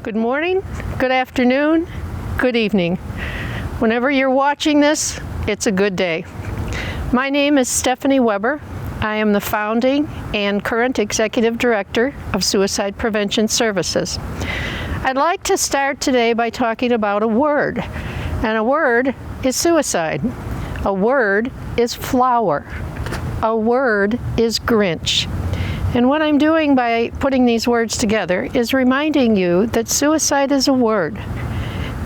Good morning, good afternoon, good evening. Whenever you're watching this, it's a good day. My name is Stephanie Weber. I am the founding and current executive director of Suicide Prevention Services. I'd like to start today by talking about a word, and a word is suicide. A word is flower. A word is Grinch. And what I'm doing by putting these words together is reminding you that suicide is a word.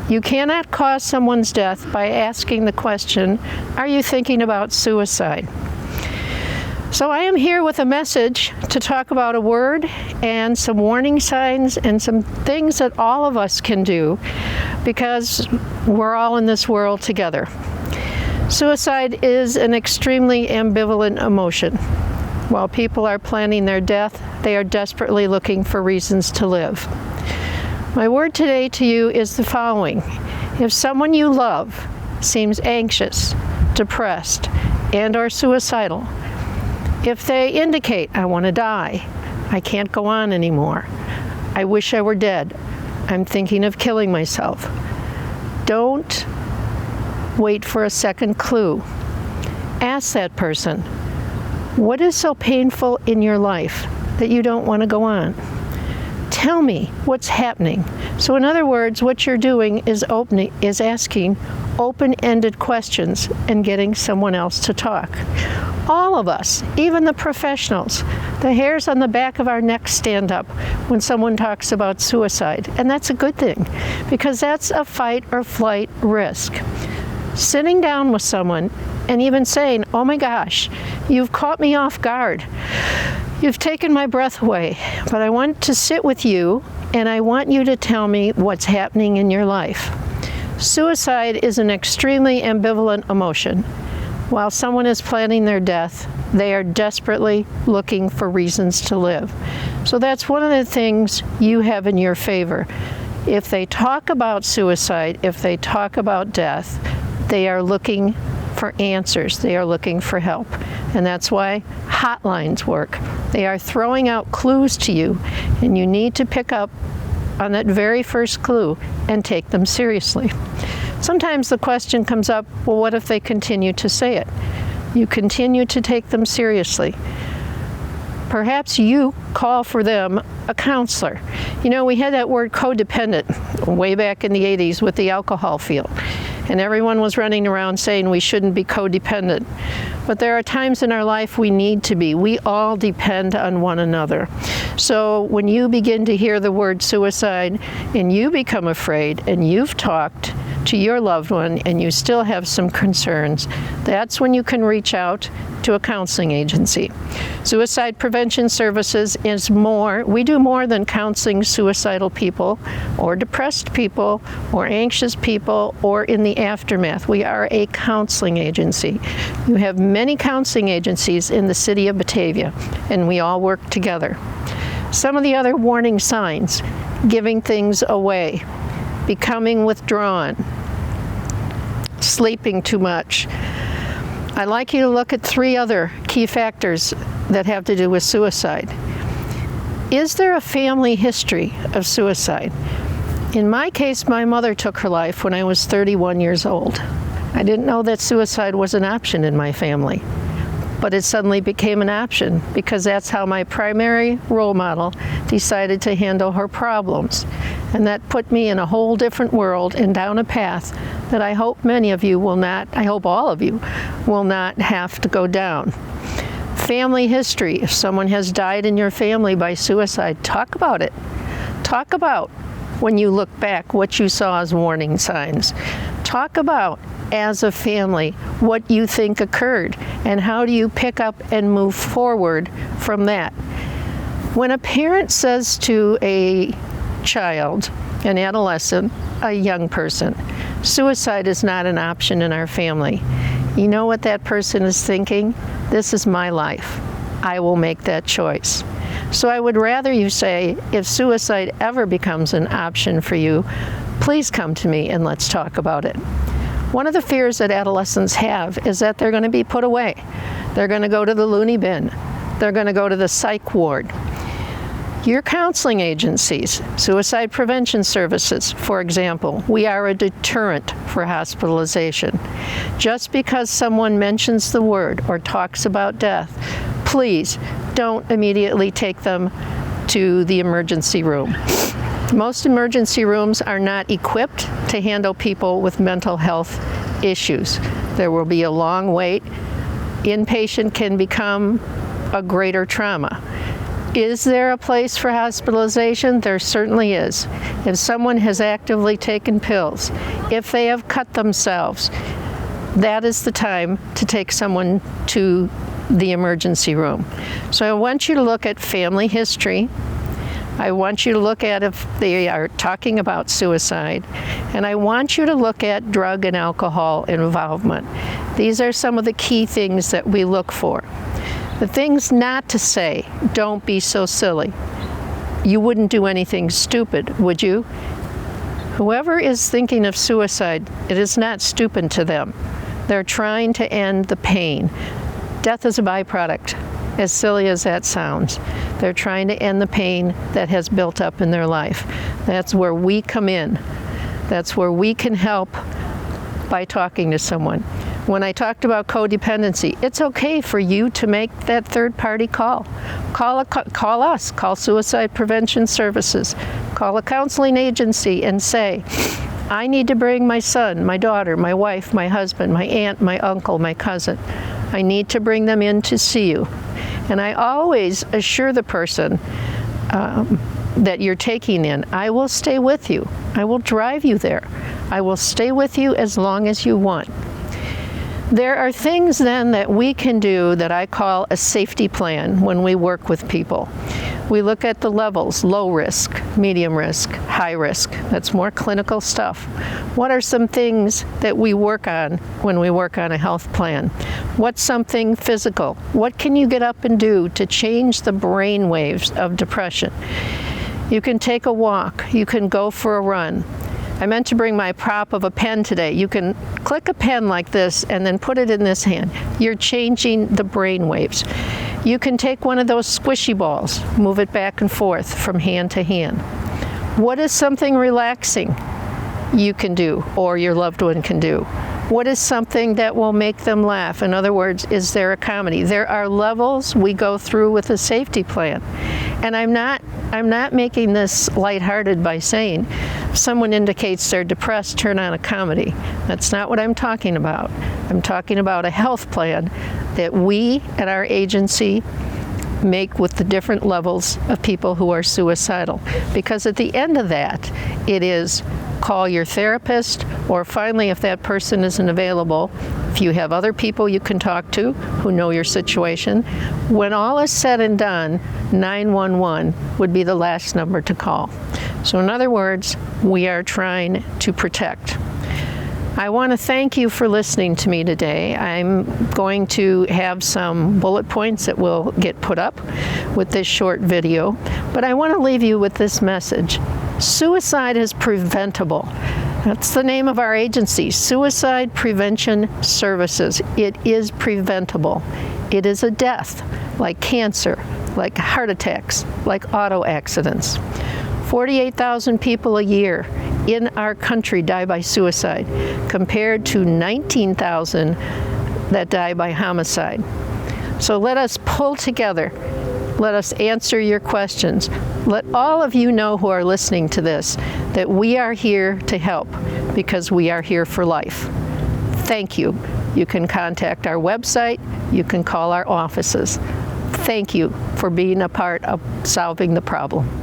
You cannot cause someone's death by asking the question, are you thinking about suicide? So I am here with a message to talk about a word and some warning signs and some things that all of us can do because we're all in this world together. Suicide is an extremely ambivalent emotion. While people are planning their death, they are desperately looking for reasons to live. My word today to you is the following. If someone you love seems anxious, depressed, and/or suicidal, if they indicate, I want to die, I can't go on anymore, I wish I were dead, I'm thinking of killing myself, don't wait for a second clue. Ask that person, what is so painful in your life that you don't want to go on? Tell me what's happening. So in other words, what you're doing is asking open-ended questions and getting someone else to talk. All of us, even the professionals, the hairs on the back of our necks stand up when someone talks about suicide. And that's a good thing because that's a fight or flight risk. Sitting down with someone and even saying, oh my gosh, you've caught me off guard. You've taken my breath away, but I want to sit with you and I want you to tell me what's happening in your life. Suicide is an extremely ambivalent emotion. While someone is planning their death, they are desperately looking for reasons to live. So that's one of the things you have in your favor. If they talk about suicide, if they talk about death, they are looking for answers. They are looking for help. And that's why hotlines work. They are throwing out clues to you, and you need to pick up on that very first clue and take them seriously. Sometimes the question comes up, well, what if they continue to say it? You continue to take them seriously. Perhaps you call for them a counselor. You know, we had that word codependent way back in the 80s with the alcohol field. And everyone was running around saying we shouldn't be codependent. But there are times in our life we need to be. We all depend on one another. So when you begin to hear the word suicide and you become afraid and you've talked to your loved one and you still have some concerns, that's when you can reach out to a counseling agency. Suicide Prevention Services is more. We do more than counseling suicidal people or depressed people or anxious people or in the aftermath. We are a counseling agency. You have many counseling agencies in the city of Batavia, and we all work together. Some of the other warning signs: giving things away, becoming withdrawn, sleeping too much. I'd like you to look at 3 other key factors that have to do with suicide. Is there a family history of suicide? In my case, my mother took her life when I was 31 years old. I didn't know that suicide was an option in my family, but it suddenly became an option because that's how my primary role model decided to handle her problems. And that put me in a whole different world and down a path that I hope many of you will not, I hope all of you will not have to go down. Family history. If someone has died in your family by suicide, talk about it. Talk about when you look back what you saw as warning signs. Talk about, as a family, what you think occurred and how do you pick up and move forward from that. When a parent says to a child, an adolescent, a young person, suicide is not an option in our family, you know what that person is thinking? This is my life. I will make that choice. So I would rather you say, if suicide ever becomes an option for you, please come to me and let's talk about it. One of the fears that adolescents have is that they're going to be put away. They're going to go to the loony bin. They're going to go to the psych ward. Your counseling agencies, suicide prevention services, for example, we are a deterrent for hospitalization. Just because someone mentions the word or talks about death, please don't immediately take them to the emergency room. Most emergency rooms are not equipped to handle people with mental health issues. There will be a long wait. Inpatient can become a greater trauma. Is there a place for hospitalization? There certainly is. If someone has actively taken pills, if they have cut themselves, that is the time to take someone to the emergency room. So I want you to look at family history. I want you to look at if they are talking about suicide, and I want you to look at drug and alcohol involvement. These are some of the key things that we look for. The things not to say: don't be so silly. You wouldn't do anything stupid, would you? Whoever is thinking of suicide, it is not stupid to them. They're trying to end the pain. Death is a byproduct, as silly as that sounds. They're trying to end the pain that has built up in their life. That's where we come in. That's where we can help by talking to someone. When I talked about codependency, it's okay for you to make that third-party call. Call us, call Suicide Prevention Services, call a counseling agency and say, I need to bring my son, my daughter, my wife, my husband, my aunt, my uncle, my cousin. I need to bring them in to see you. And I always assure the person that you're taking in, I will stay with you. I will drive you there. I will stay with you as long as you want. There are things then that we can do that I call a safety plan when we work with people. We look at the levels: low risk, medium risk, high risk. That's more clinical stuff. What are some things that we work on when we work on a health plan? What's something physical? What can you get up and do to change the brain waves of depression? You can take a walk. You can go for a run. I meant to bring my prop of a pen today. You can click a pen like this and then put it in this hand. You're changing the brain waves. You can take one of those squishy balls, move it back and forth from hand to hand. What is something relaxing you can do, or your loved one can do? What is something that will make them laugh? In other words, is there a comedy? There are levels we go through with a safety plan. And I'm not making this lighthearted by saying, if someone indicates they're depressed, turn on a comedy. That's not what I'm talking about. I'm talking about a health plan that we at our agency make with the different levels of people who are suicidal. Because at the end of that, it is call your therapist, or finally, if that person isn't available, if you have other people you can talk to who know your situation. When all is said and done, 911 would be the last number to call. So in other words, we are trying to protect. I want to thank you for listening to me today. I'm going to have some bullet points that will get put up with this short video, but I want to leave you with this message. Suicide is preventable. That's the name of our agency, Suicide Prevention Services. It is preventable. It is a death, like cancer, like heart attacks, like auto accidents. 48,000 people a year in our country die by suicide, compared to 19,000 that die by homicide. So let us pull together. Let us answer your questions. Let all of you know who are listening to this that we are here to help, because we are here for life. Thank you. You can contact our website. You can call our offices. Thank you for being a part of solving the problem.